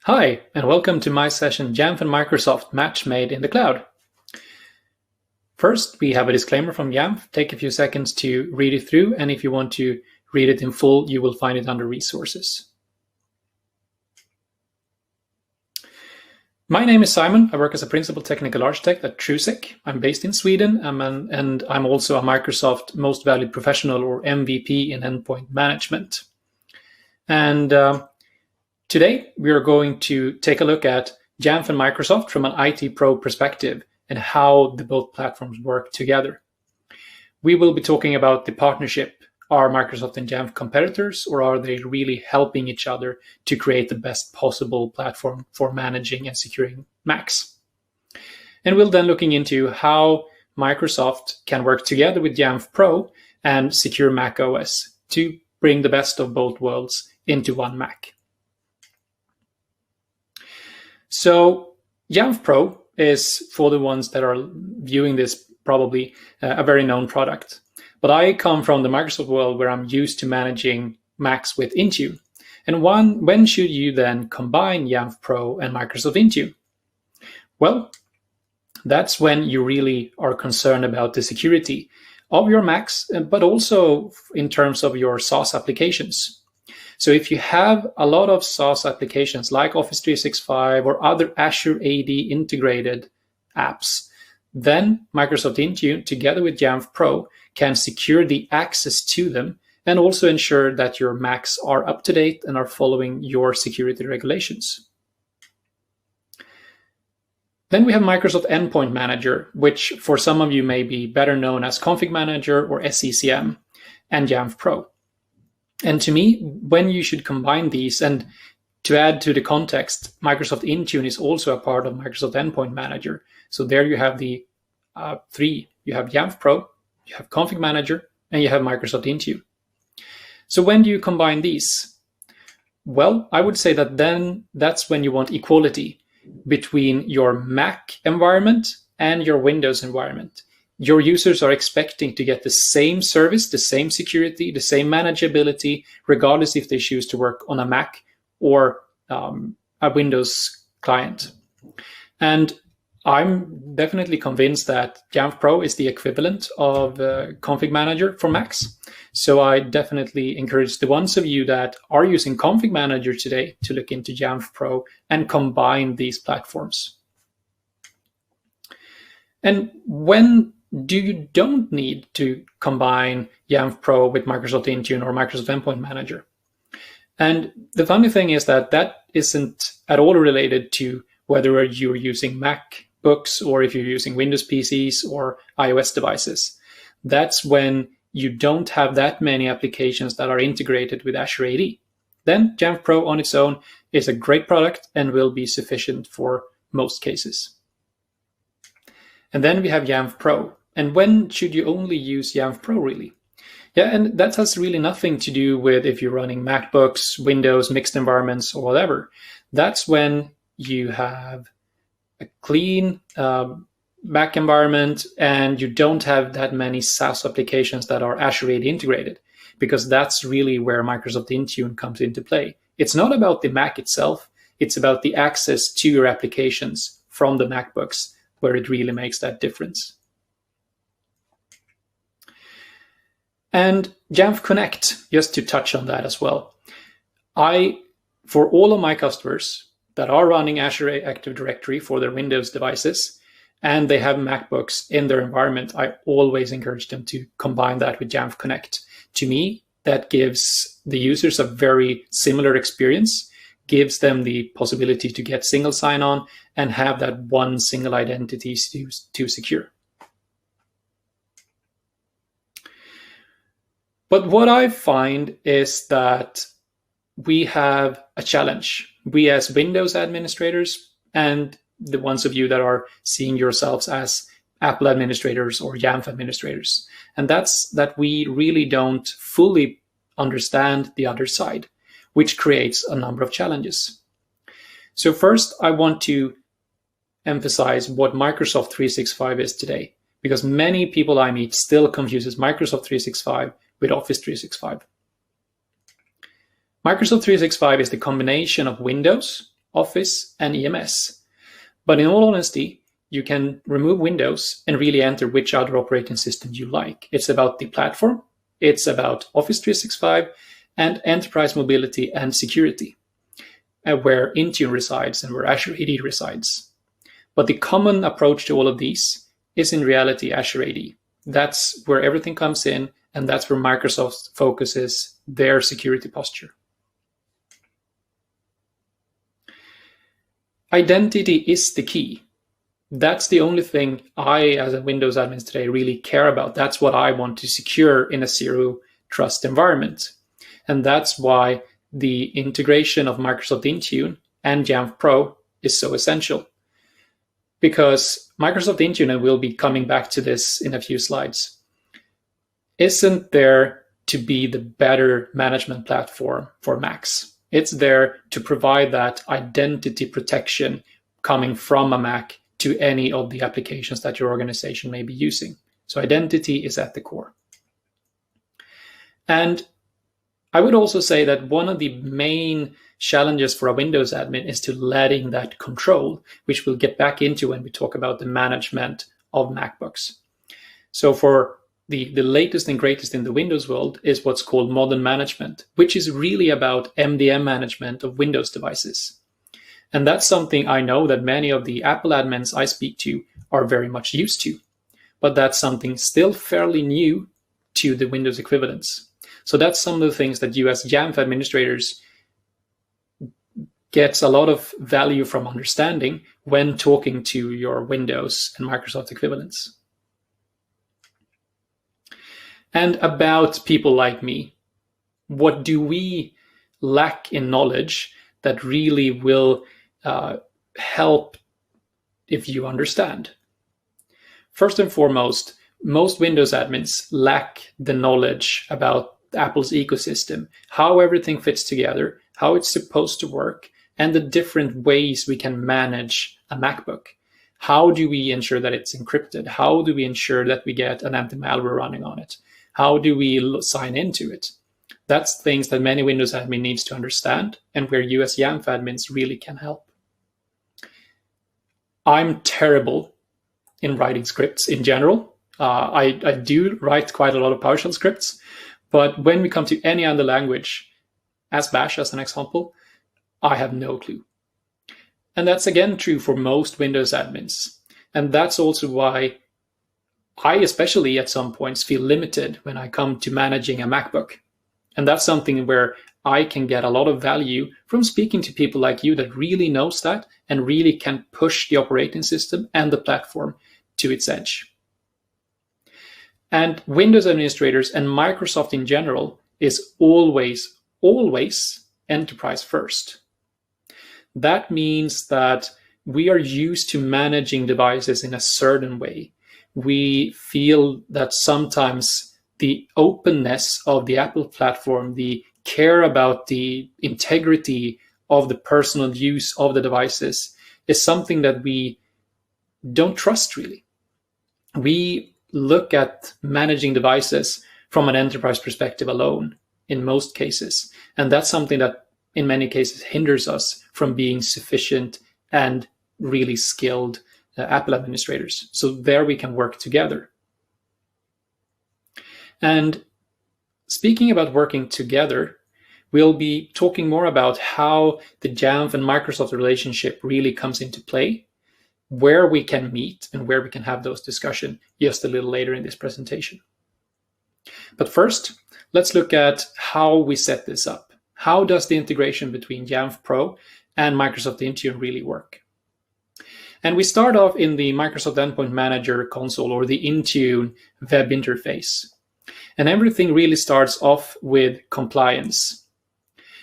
Hi, and welcome to my session Jamf and Microsoft Match Made in the Cloud. First, we have a disclaimer from Jamf. Take a few seconds to read it through, and if you want to read it in full, you will find it under Resources. My name is Simon. I work as a Principal Technical Architect at Truesec. I'm based in Sweden, and I'm also a Microsoft Most Valued Professional, or MVP, in endpoint management. And today, we are going to take a look at Jamf and Microsoft from an IT pro perspective and how the both platforms work together. We will be talking about the partnership. Are Microsoft and Jamf competitors, or are they really helping each other to create the best possible platform for managing and securing Macs? And we'll then looking into how Microsoft can work together with Jamf Pro and secure Mac OS to bring the best of both worlds into one Mac. So Jamf Pro is, for the ones that are viewing this, probably a very known product. But I come from the Microsoft world where I'm used to managing Macs with Intune. And when should you then combine Jamf Pro and Microsoft Intune? Well, that's when you really are concerned about the security of your Macs, but also in terms of your SaaS applications. So if you have a lot of SaaS applications like Office 365 or other Azure AD integrated apps, then Microsoft Intune, together with Jamf Pro, can secure the access to them and also ensure that your Macs are up to date and are following your security regulations. Then we have Microsoft Endpoint Manager, which for some of you may be better known as Config Manager or SCCM, and Jamf Pro. And to me, when you should combine these, and to add to the context, Microsoft Intune is also a part of Microsoft Endpoint Manager. So there you have the three. You have Jamf Pro, you have Config Manager, and you have Microsoft Intune. So when do you combine these? Well, I would say that then that's when you want equality between your Mac environment and your Windows environment. Your users are expecting to get the same service, the same security, the same manageability, regardless if they choose to work on a Mac or a Windows client. And I'm definitely convinced that Jamf Pro is the equivalent of Config Manager for Macs. So I definitely encourage the ones of you that are using Config Manager today to look into Jamf Pro and combine these platforms. And when you don't need to combine Jamf Pro with Microsoft Intune or Microsoft Endpoint Manager. And the funny thing is that that isn't at all related to whether you're using MacBooks or if you're using Windows PCs or iOS devices. That's when you don't have that many applications that are integrated with Azure AD. Then Jamf Pro on its own is a great product and will be sufficient for most cases. And then we have Jamf Pro. And when should you only use Jamf Pro, really? Yeah, and that has really nothing to do with if you're running MacBooks, Windows, mixed environments, or whatever. That's when you have a clean Mac environment and you don't have that many SaaS applications that are Azure AD integrated, because that's really where Microsoft Intune comes into play. It's not about the Mac itself, it's about the access to your applications from the MacBooks where it really makes that difference. And Jamf Connect, just to touch on that as well. For all of my customers that are running Azure Active Directory for their Windows devices, and they have MacBooks in their environment, I always encourage them to combine that with Jamf Connect. To me, that gives the users a very similar experience, gives them the possibility to get single sign-on and have that one single identity to secure. But what I find is that we have a challenge. We as Windows administrators and the ones of you that are seeing yourselves as Apple administrators or Jamf administrators. And that's that we really don't fully understand the other side, which creates a number of challenges. So first, I want to emphasize what Microsoft 365 is today, because many people I meet still confuses Microsoft 365 with Office 365. Microsoft 365 is the combination of Windows, Office, and EMS. But in all honesty, you can remove Windows and really enter which other operating system you like. It's about the platform, it's about Office 365, and enterprise mobility and security, where Intune resides and where Azure AD resides. But the common approach to all of these is in reality Azure AD. That's where everything comes in, and that's where Microsoft focuses their security posture. Identity is the key. That's the only thing I, as a Windows admin today, really care about. That's what I want to secure in a zero trust environment. And that's why the integration of Microsoft Intune and Jamf Pro is so essential. Because Microsoft Intune, and we'll be coming back to this in a few slides, isn't there to be the better management platform for Macs. It's there to provide that identity protection coming from a Mac to any of the applications that your organization may be using. So identity is at the core. And I would also say that one of the main challenges for a Windows admin is to letting that control, which we'll get back into when we talk about the management of MacBooks. So for the latest and greatest in the Windows world is what's called modern management, which is really about MDM management of Windows devices. And that's something I know that many of the Apple admins I speak to are very much used to. But that's something still fairly new to the Windows equivalents. So that's some of the things that you as Jamf administrators gets a lot of value from understanding when talking to your Windows and Microsoft equivalents. And about people like me, what do we lack in knowledge that really will help if you understand? First and foremost, most Windows admins lack the knowledge about Apple's ecosystem, how everything fits together, how it's supposed to work, and the different ways we can manage a MacBook. How do we ensure that it's encrypted? How do we ensure that we get an anti-malware running on it? How do we sign into it? That's things that many Windows admin needs to understand, and where you as Jamf admins really can help. I'm terrible in writing scripts in general. I do write quite a lot of PowerShell scripts, but when we come to any other language, as Bash as an example, I have no clue. And that's again true for most Windows admins. And that's also why I especially at some points feel limited when I come to managing a MacBook. And that's something where I can get a lot of value from speaking to people like you that really knows that and really can push the operating system and the platform to its edge. And Windows administrators and Microsoft in general is always enterprise first. That means that we are used to managing devices in a certain way. We feel that sometimes the openness of the Apple platform, the care about the integrity of the personal use of the devices is something that we don't trust really. We look at managing devices from an enterprise perspective alone in most cases. And that's something that in many cases hinders us from being sufficient and really skilled Apple administrators. So there we can work together. And speaking about working together, we'll be talking more about how the Jamf and Microsoft relationship really comes into play, where we can meet and where we can have those discussions just a little later in this presentation. But first, let's look at how we set this up. How does the integration between Jamf Pro and Microsoft Intune really work? And we start off in the Microsoft Endpoint Manager console or the Intune web interface. And everything really starts off with compliance.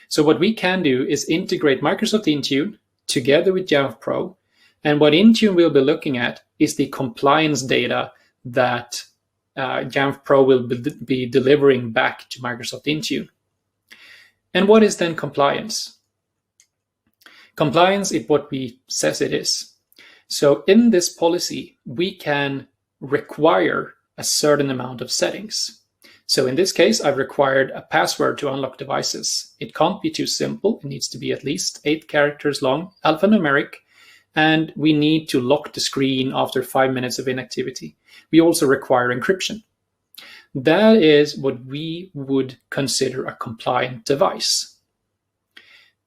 So what we can do is integrate Microsoft Intune together with Jamf Pro. And what Intune will be looking at is the compliance data that Jamf Pro will be delivering back to Microsoft Intune. And what is then compliance? Compliance is what we says it is. So in this policy, we can require a certain amount of settings. So in this case, I've required a password to unlock devices. It can't be too simple. It needs to be at least 8 characters long, alphanumeric, and we need to lock the screen after 5 minutes of inactivity. We also require encryption. That is what we would consider a compliant device.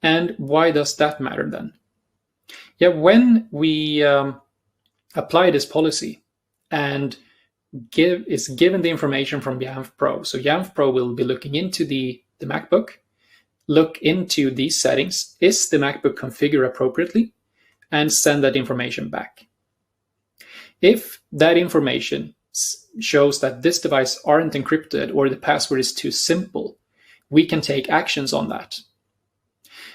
And why does that matter then? Yeah, when we apply this policy and is given the information from Jamf Pro. So Jamf Pro will be looking into the MacBook, look into these settings. Is the MacBook configured appropriately? And send that information back. If that information shows that this device aren't encrypted or the password is too simple, we can take actions on that.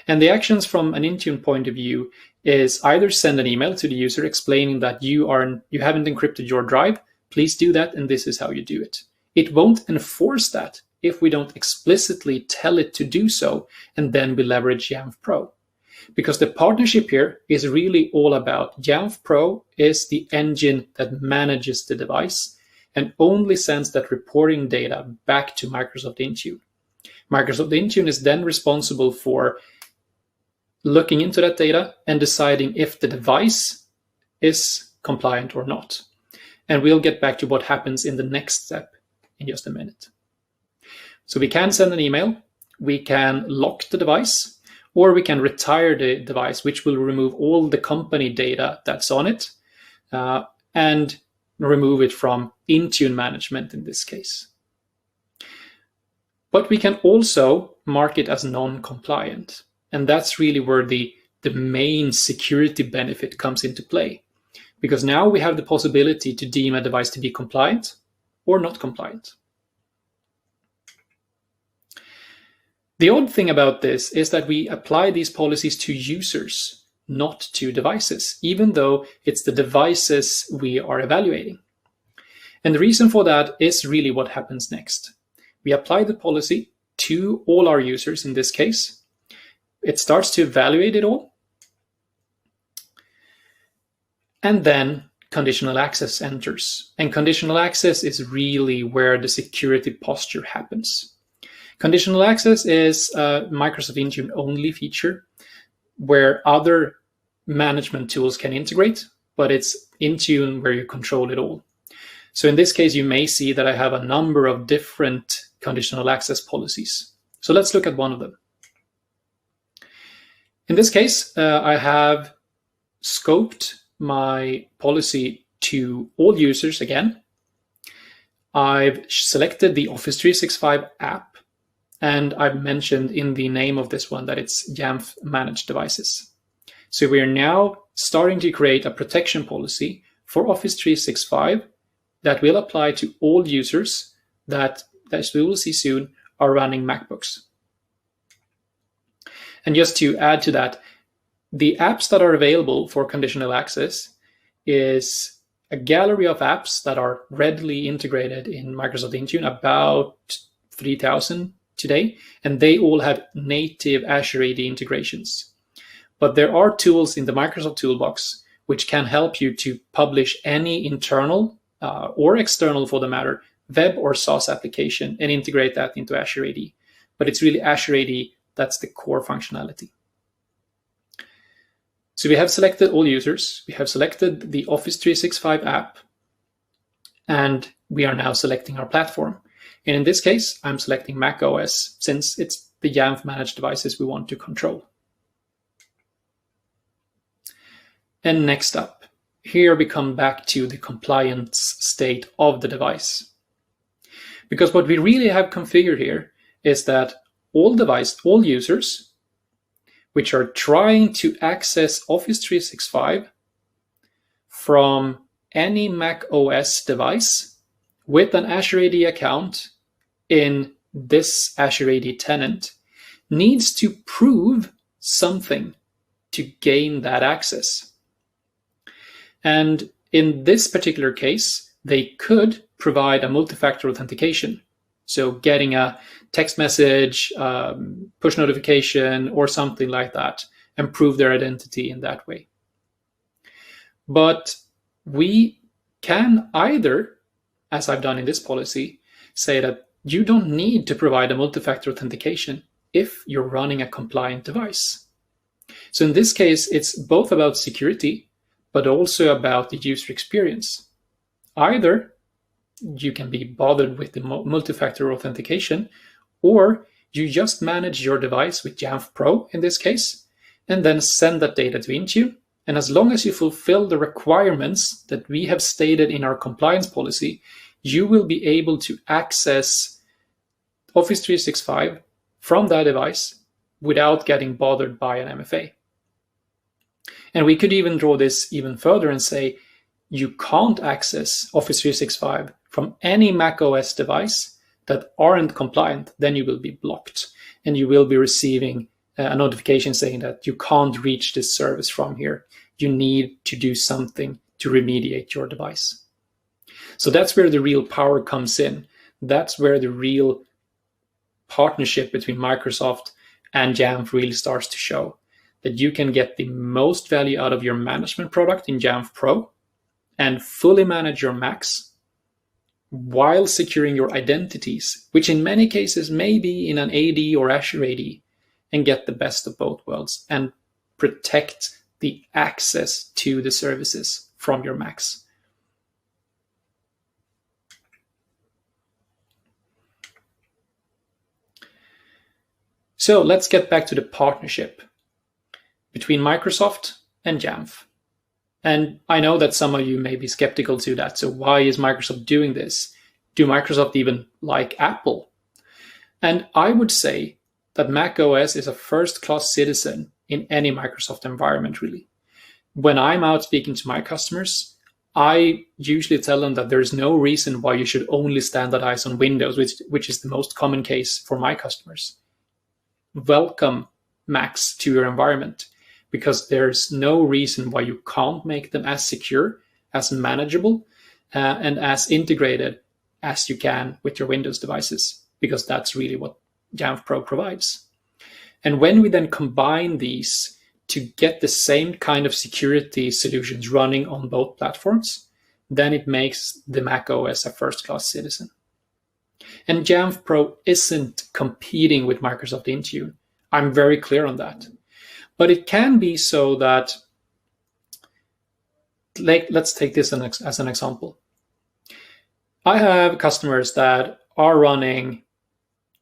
And the actions from an Intune point of view is either send an email to the user explaining that you haven't encrypted your drive. Please do that, and this is how you do it. It won't enforce that if we don't explicitly tell it to do so, and then we leverage Jamf Pro. Because the partnership here is really all about Jamf Pro is the engine that manages the device and only sends that reporting data back to Microsoft Intune. Microsoft Intune is then responsible for looking into that data and deciding if the device is compliant or not. And we'll get back to what happens in the next step in just a minute. So we can send an email, we can lock the device, or we can retire the device, which will remove all the company data that's on it and remove it from Intune management in this case. But we can also mark it as non-compliant. And that's really where the main security benefit comes into play. Because now we have the possibility to deem a device to be compliant or not compliant. The odd thing about this is that we apply these policies to users, not to devices, even though it's the devices we are evaluating. And the reason for that is really what happens next. We apply the policy to all our users in this case. It starts to evaluate it all. And then conditional access enters. And conditional access is really where the security posture happens. Conditional access is a Microsoft Intune only feature where other management tools can integrate, but it's Intune where you control it all. So in this case, you may see that I have a number of different conditional access policies. So let's look at one of them. In this case, I have scoped my policy to all users again. I've selected the Office 365 app, and I've mentioned in the name of this one that it's Jamf Managed Devices. So we are now starting to create a protection policy for Office 365 that will apply to all users that, as we will see soon, are running MacBooks. And just to add to that, the apps that are available for conditional access is a gallery of apps that are readily integrated in Microsoft Intune, about 3,000 today, and they all have native Azure AD integrations. But there are tools in the Microsoft Toolbox which can help you to publish any internal or external, for the matter, web or SaaS application and integrate that into Azure AD. But it's really Azure AD that's the core functionality. So we have selected all users, we have selected the Office 365 app, and we are now selecting our platform. And in this case, I'm selecting Mac OS since it's the Jamf managed devices we want to control. And next up, here we come back to the compliance state of the device. Because what we really have configured here is that all users which are trying to access Office 365 from any Mac OS device with an Azure AD account in this Azure AD tenant needs to prove something to gain that access. And in this particular case, they could provide a multi-factor authentication. So getting a text message, push notification, or something like that, and prove their identity in that way. But we can either, as I've done in this policy, say that you don't need to provide a multi-factor authentication if you're running a compliant device. So in this case, it's both about security, but also about the user experience. Either you can be bothered with the multi-factor authentication, or you just manage your device with Jamf Pro in this case, and then send that data to Intune. And as long as you fulfill the requirements that we have stated in our compliance policy, you will be able to access Office 365 from that device without getting bothered by an MFA. And we could even draw this even further and say you can't access Office 365 from any Mac OS device that aren't compliant. Then you will be blocked and you will be receiving a notification saying that you can't reach this service from here. You need to do something to remediate your device. So that's where the real power comes in. That's where the real partnership between Microsoft and Jamf really starts to show, that you can get the most value out of your management product in Jamf Pro and fully manage your Macs while securing your identities, which in many cases may be in an AD or Azure AD, and get the best of both worlds and protect the access to the services from your Macs. So let's get back to the partnership between Microsoft and Jamf. And I know that some of you may be skeptical to that. So why is Microsoft doing this? Do Microsoft even like Apple? And I would say that Mac OS is a first-class citizen in any Microsoft environment, really. When I'm out speaking to my customers, I usually tell them that there's no reason why you should only standardize on Windows, which is the most common case for my customers. Welcome Macs to your environment, because there's no reason why you can't make them as secure, as manageable, and as integrated as you can with your Windows devices, because that's really what Jamf Pro provides. And when we then combine these to get the same kind of security solutions running on both platforms, then it makes the Mac OS a first-class citizen. And Jamf Pro isn't competing with Microsoft Intune. I'm very clear on that. But it can be so that, let's take this as an example. I have customers that are running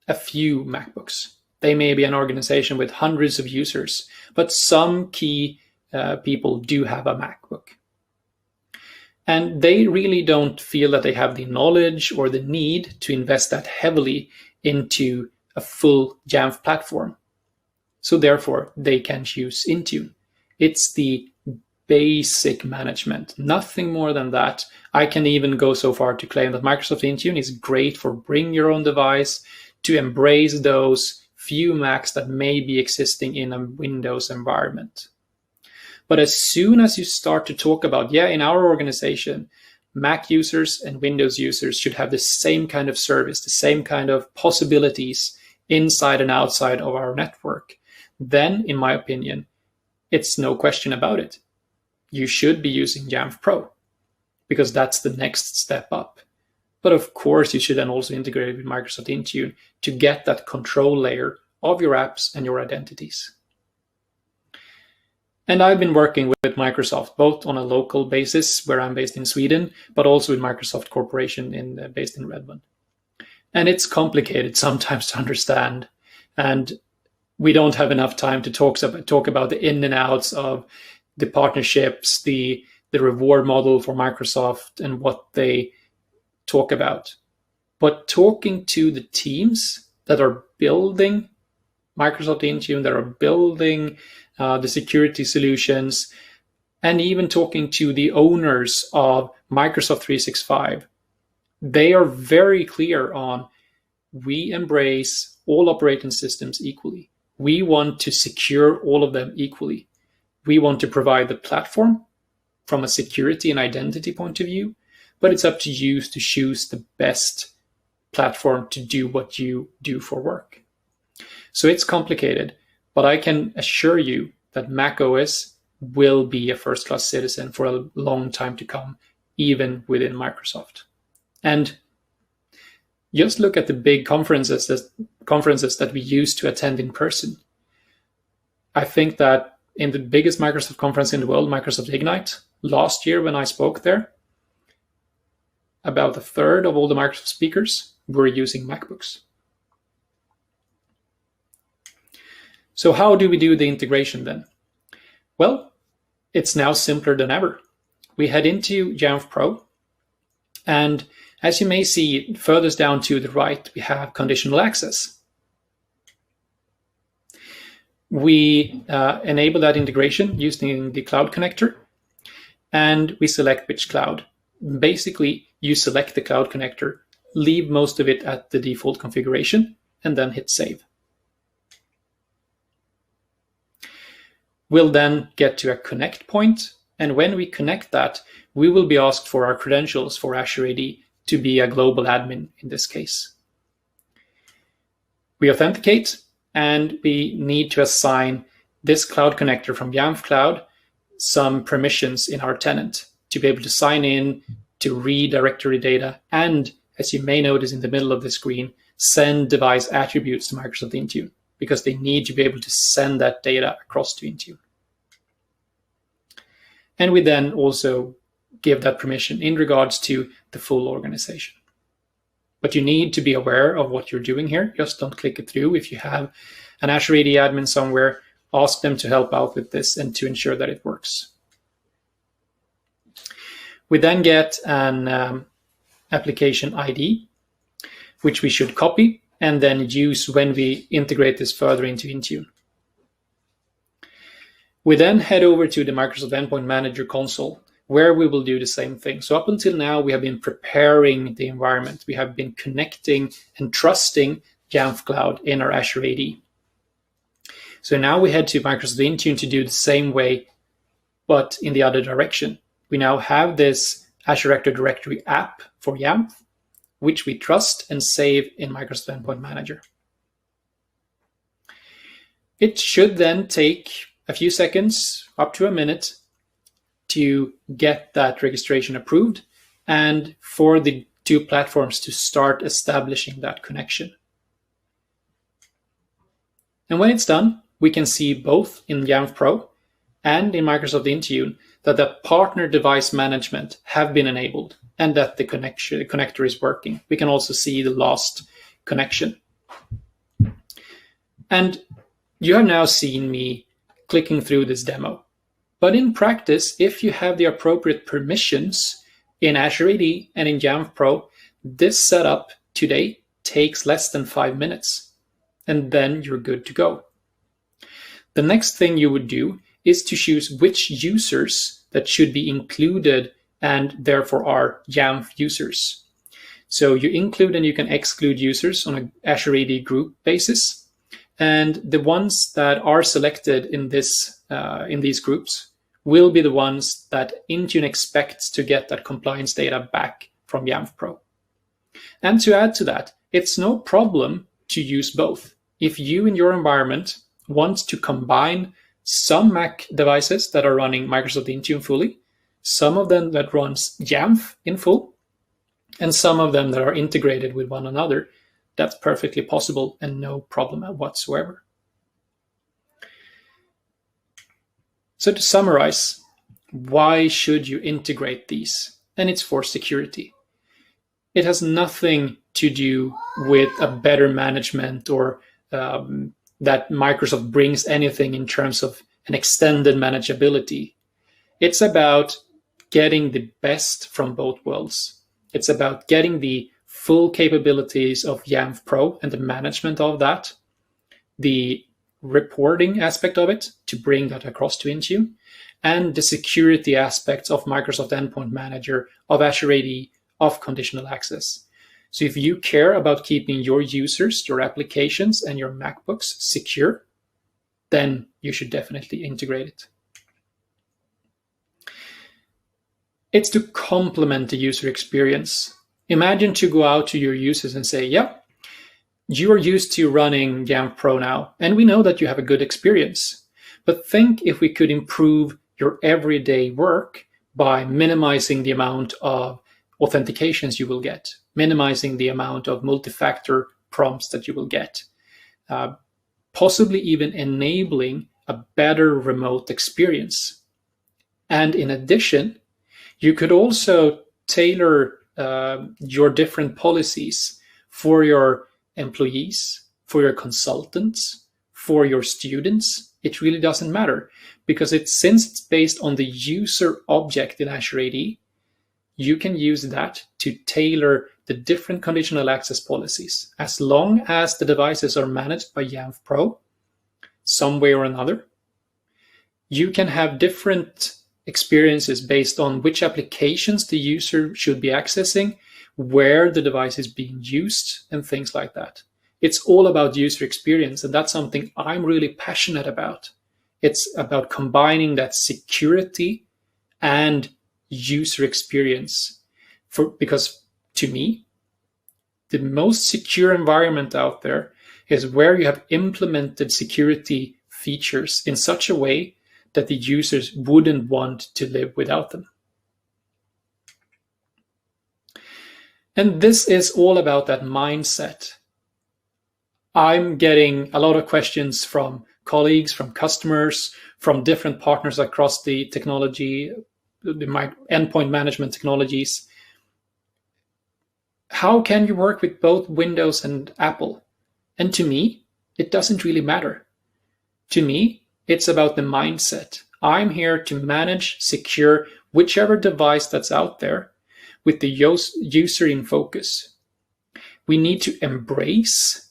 a few MacBooks. They may be an organization with hundreds of users, but some key people do have a MacBook. And they really don't feel that they have the knowledge or the need to invest that heavily into a full Jamf platform. So therefore, they can choose Intune. It's the basic management, nothing more than that. I can even go so far to claim that Microsoft Intune is great for bring your own device, to embrace those few Macs that may be existing in a Windows environment. But as soon as you start to talk about, in our organization, Mac users and Windows users should have the same kind of service, the same kind of possibilities inside and outside of our network, then, in my opinion, it's no question about it. You should be using Jamf Pro, because that's the next step up. But of course, you should then also integrate it with Microsoft Intune to get that control layer of your apps and your identities. And I've been working with Microsoft, both on a local basis, where I'm based in Sweden, but also with Microsoft Corporation based in Redmond. And it's complicated sometimes to understand. And we don't have enough time to talk about the in and outs of the partnerships, the reward model for Microsoft and what they talk about. But talking to the teams that are building Microsoft Intune, that are building the security solutions, and even talking to the owners of Microsoft 365, they are very clear on, we embrace all operating systems equally. We want to secure all of them equally. We want to provide the platform from a security and identity point of view, but it's up to you to choose the best platform to do what you do for work. So it's complicated, but I can assure you that Mac OS will be a first-class citizen for a long time to come, even within Microsoft. And Just look at the big conferences that we used to attend in person. I think that in the biggest Microsoft conference in the world, Microsoft Ignite, last year when I spoke there, about a third of all the Microsoft speakers were using MacBooks. So how do we do the integration then? Well, it's now simpler than ever. We head into Jamf Pro, and as you may see furthest down to the right, we have conditional access. We enable that integration using the cloud connector, and we select which cloud. Basically, you select the cloud connector, leave most of it at the default configuration, and then hit save. We'll then get to a connect point, and when we connect that, we will be asked for our credentials for Azure AD to be a global admin in this case. We authenticate, and we need to assign this cloud connector from Jamf Cloud some permissions in our tenant to be able to sign in, to read directory data, and as you may notice in the middle of the screen, send device attributes to Microsoft Intune, because they need to be able to send that data across to Intune. And we then also give that permission in regards to the full organization. But you need to be aware of what you're doing here. Just don't click it through. If you have an Azure AD admin somewhere, ask them to help out with this and to ensure that it works. We then get an application ID, which we should copy and then use when we integrate this further into Intune. We then head over to the Microsoft Endpoint Manager console, where we will do the same thing. So up until now, we have been preparing the environment. We have been connecting and trusting Jamf Cloud in our Azure AD. So now we head to Microsoft Intune to do the same way, but in the other direction. We now have this Azure Active Directory app for Jamf, which we trust and save in Microsoft Endpoint Manager. It should then take a few seconds, up to a minute, to get that registration approved and for the two platforms to start establishing that connection. And when it's done, we can see both in Jamf Pro and in Microsoft Intune that the partner device management have been enabled and that the connector is working. We can also see the last connection. And you have now seen me clicking through this demo. But in practice, if you have the appropriate permissions in Azure AD and in Jamf Pro, this setup today takes less than 5 minutes, and then you're good to go. The next thing you would do is to choose which users that should be included and therefore are Jamf users. So you include and you can exclude users on an Azure AD group basis. And the ones that are selected in these groups will be the ones that Intune expects to get that compliance data back from Jamf Pro. And to add to that, it's no problem to use both. If you in your environment want to combine some Mac devices that are running Microsoft Intune fully, some of them that runs Jamf in full, and some of them that are integrated with one another, that's perfectly possible and no problem whatsoever. So to summarize, why should you integrate these? And it's for security. It has nothing to do with a better management or that Microsoft brings anything in terms of an extended manageability. It's about getting the best from both worlds. It's about getting the full capabilities of Jamf Pro and the management of that, the reporting aspect of it to bring that across to Intune, and the security aspects of Microsoft Endpoint Manager, of Azure AD, of conditional access. So if you care about keeping your users, your applications, and your MacBooks secure, then you should definitely integrate it. It's to complement the user experience. Imagine to go out to your users and say, yeah, you are used to running Jamf Pro now, and we know that you have a good experience. But think if we could improve your everyday work by minimizing the amount of authentications you will get, minimizing the amount of multi-factor prompts that you will get, possibly even enabling a better remote experience. And in addition, you could also tailor your different policies for your employees, for your consultants, for your students. It really doesn't matter, because since it's based on the user object in Azure AD, you can use that to tailor the different conditional access policies. As long as the devices are managed by Jamf Pro, some way or another, you can have different experiences based on which applications the user should be accessing, where the device is being used, and things like that. It's all about user experience, and that's something I'm really passionate about. It's about combining that security and user experience. Because to me, the most secure environment out there is where you have implemented security features in such a way that the users wouldn't want to live without them. And this is all about that mindset. I'm getting a lot of questions from colleagues, from customers, from different partners across the technology, the endpoint management technologies. How can you work with both Windows and Apple? And to me, it doesn't really matter. To me, it's about the mindset. I'm here to manage, secure whichever device that's out there with the user in focus. We need to embrace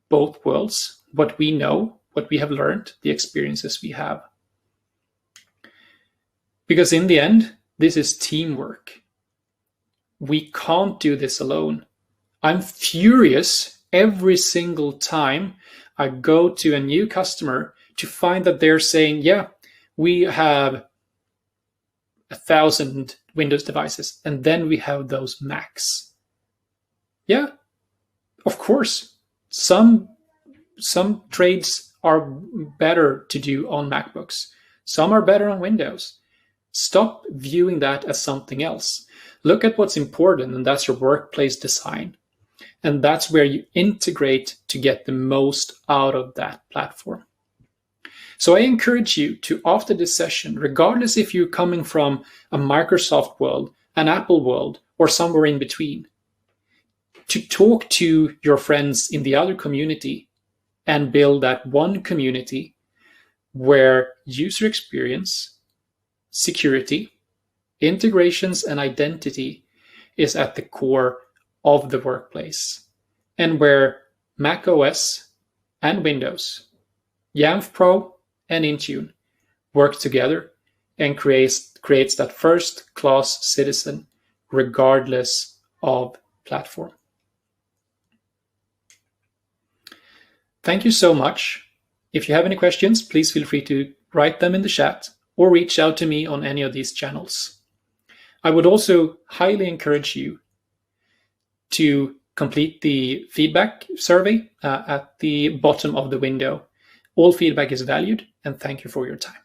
both worlds, what we know, what we have learned, the experiences we have. Because in the end, this is teamwork. We can't do this alone. I'm furious every single time I go to a new customer to find that they're saying, yeah, we have 1,000 Windows devices, and then we have those Macs. Yeah, of course. Some trades are better to do on MacBooks. Some are better on Windows. Stop viewing that as something else. Look at what's important, and that's your workplace design. And that's where you integrate to get the most out of that platform. So I encourage you to, after this session, regardless if you're coming from a Microsoft world, an Apple world, or somewhere in between, to talk to your friends in the other community and build that one community where user experience, security, integrations, and identity is at the core of the workplace, and where Mac OS and Windows, Jamf Pro and Intune work together and creates that first-class citizen regardless of platform. Thank you so much. If you have any questions, please feel free to write them in the chat or reach out to me on any of these channels. I would also highly encourage you to complete the feedback survey at the bottom of the window. All feedback is valued, and thank you for your time.